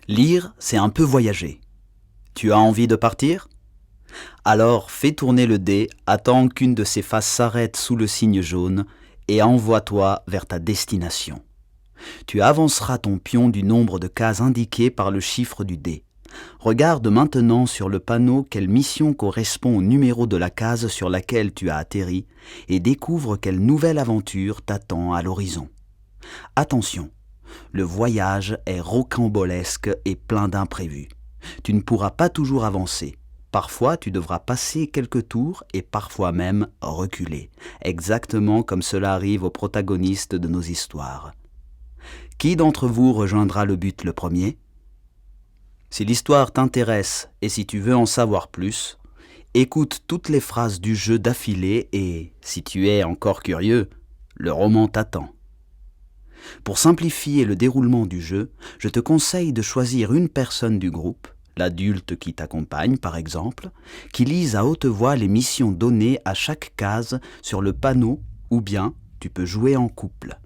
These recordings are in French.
Lire, c'est un peu voyager. Tu as envie de partir? Alors fais tourner le dé, attends qu'une de ses faces s'arrête sous le signe jaune et envoie-toi vers ta destination. Tu avanceras ton pion du nombre de cases indiquées par le chiffre du dé. Regarde maintenant sur le panneau quelle mission correspond au numéro de la case sur laquelle tu as atterri et découvre quelle nouvelle aventure t'attend à l'horizon. Attention, le voyage est rocambolesque et plein d'imprévus. Tu ne pourras pas toujours avancer. Parfois, tu devras passer quelques tours et parfois même reculer, exactement comme cela arrive aux protagonistes de nos histoires. Qui d'entre vous rejoindra le but le premier? Si l'histoire t'intéresse et si tu veux en savoir plus, écoute toutes les phrases du jeu d'affilée et, si tu es encore curieux, le roman t'attend. Pour simplifier le déroulement du jeu, je te conseille de choisir une personne du groupe, l'adulte qui t'accompagne par exemple, qui lise à haute voix les missions données à chaque case sur le panneau ou bien tu peux jouer en couple.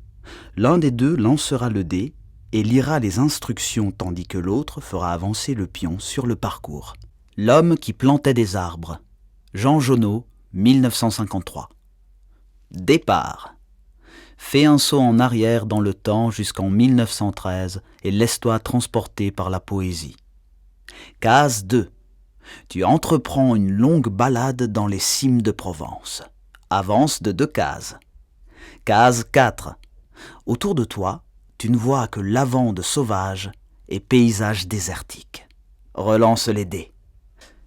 L'un des deux lancera le dé et lira les instructions tandis que l'autre fera avancer le pion sur le parcours. L'homme qui plantait des arbres. Jean Genot, 1953. Départ. Fais un saut en arrière dans le temps jusqu'en 1913 et laisse-toi transporter par la poésie. Case 2. Tu entreprends une longue balade dans les cimes de Provence. Avance de 2 cases. Case 4. Autour de toi, tu ne vois que lavande sauvage et paysages désertiques. Relance les dés.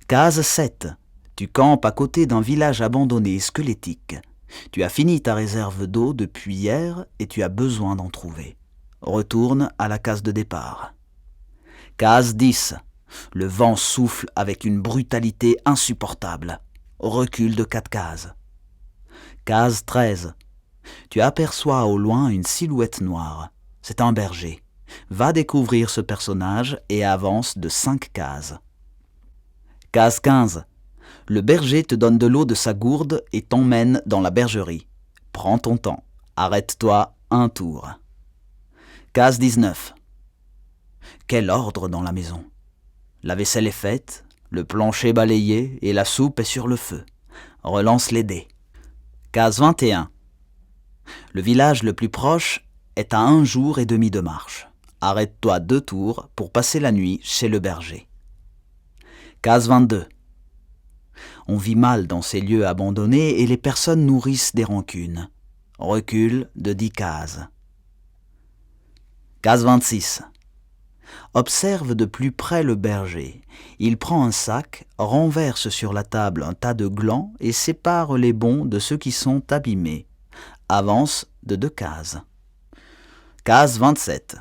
Case 7. Tu campes à côté d'un village abandonné squelettique. Tu as fini ta réserve d'eau depuis hier et tu as besoin d'en trouver. Retourne à la case de départ. Case 10. Le vent souffle avec une brutalité insupportable. Recule de 4 cases. Case 13. Tu aperçois au loin une silhouette noire. C'est un berger. Va découvrir ce personnage et avance de 5 cases. Case 15. Le berger te donne de l'eau de sa gourde et t'emmène dans la bergerie. Prends ton temps. Arrête-toi un tour. Case 19. Quel ordre dans la maison! La vaisselle est faite, le plancher balayé et la soupe est sur le feu. Relance les dés. Case 21. Le village le plus proche est à 1 jour et demi de marche. Arrête-toi 2 tours pour passer la nuit chez le berger. Case 22. On vit mal dans ces lieux abandonnés et les personnes nourrissent des rancunes. Recule de 10 cases. Case 26. Observe de plus près le berger. Il prend un sac, renverse sur la table un tas de glands et sépare les bons de ceux qui sont abîmés. Avance de 2 cases. Case 27.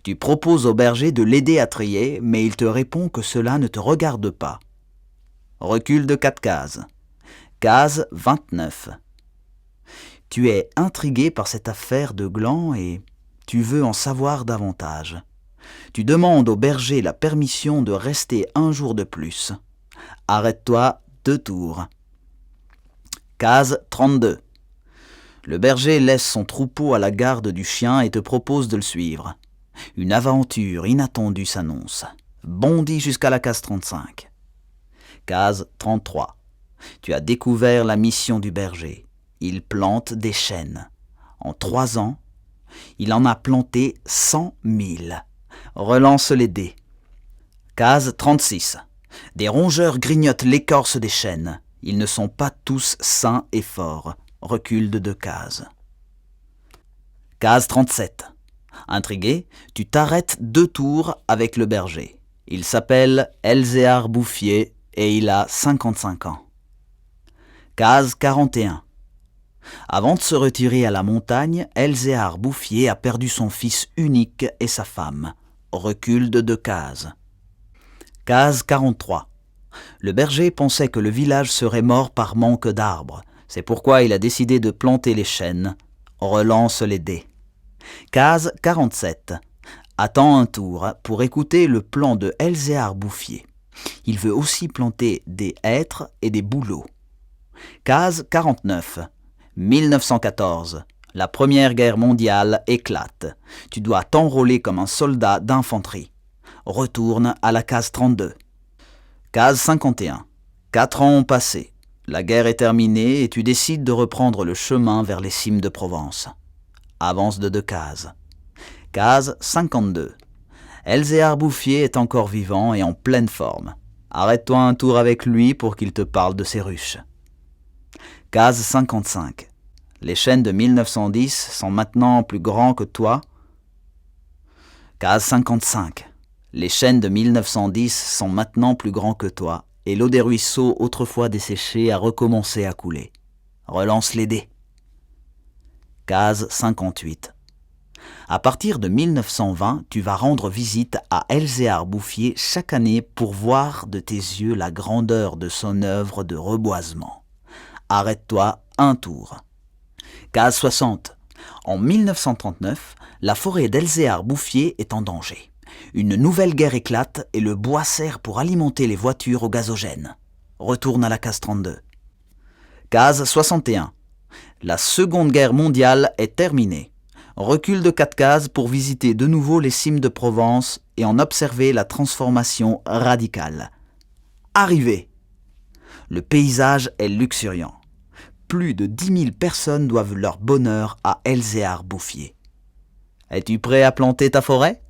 Tu proposes au berger de l'aider à trier, mais il te répond que cela ne te regarde pas. Recule de 4 cases. Case 29. Tu es intrigué par cette affaire de glands et tu veux en savoir davantage. Tu demandes au berger la permission de rester 1 jour de plus. Arrête-toi 2 tours. Case 32. Le berger laisse son troupeau à la garde du chien et te propose de le suivre. Une aventure inattendue s'annonce. Bondis jusqu'à la case 35. Case 33. Tu as découvert la mission du berger. Il plante des chênes. En 3 ans, il en a planté 100 000. Relance les dés. Case 36. Des rongeurs grignotent l'écorce des chênes. Ils ne sont pas tous sains et forts. Recule de 2 cases. Case 37. Intrigué, tu t'arrêtes 2 tours avec le berger. Il s'appelle Elzéar Bouffier et il a 55 ans. Case 41. Avant de se retirer à la montagne, Elzéar Bouffier a perdu son fils unique et sa femme. Recule de 2 cases. Case 43. Le berger pensait que le village serait mort par manque d'arbres. C'est pourquoi il a décidé de planter les chênes. Relance les dés. Case 47. Attends un tour pour écouter le plan de Elzéar Bouffier. Il veut aussi planter des hêtres et des bouleaux. Case 49. 1914. La Première Guerre mondiale éclate. Tu dois t'enrôler comme un soldat d'infanterie. Retourne à la case 32. Case 51. 4 ans ont passé. La guerre est terminée et tu décides de reprendre le chemin vers les cimes de Provence. Avance de 2 cases. Case 52. Elzéar Bouffier est encore vivant et en pleine forme. Arrête-toi un tour avec lui pour qu'il te parle de ses ruches. Case 55. Les chênes de 1910 sont maintenant plus grands que toi. Case 55. Les chênes de 1910 sont maintenant plus grands que toi et l'eau des ruisseaux autrefois desséchée a recommencé à couler. Relance les dés. Case 58. À partir de 1920, tu vas rendre visite à Elzéar Bouffier chaque année pour voir de tes yeux la grandeur de son œuvre de reboisement. Arrête-toi un tour. Case 60. En 1939, la forêt d'Elzéar Bouffier est en danger. Une nouvelle guerre éclate et le bois sert pour alimenter les voitures au gazogène. Retourne à la case 32. Case 61. La Seconde Guerre mondiale est terminée. Recule de 4 cases pour visiter de nouveau les cimes de Provence et en observer la transformation radicale. Arrivé. Le paysage est luxuriant. Plus de 10 000 personnes doivent leur bonheur à Elzéar Bouffier. Es-tu prêt à planter ta forêt ?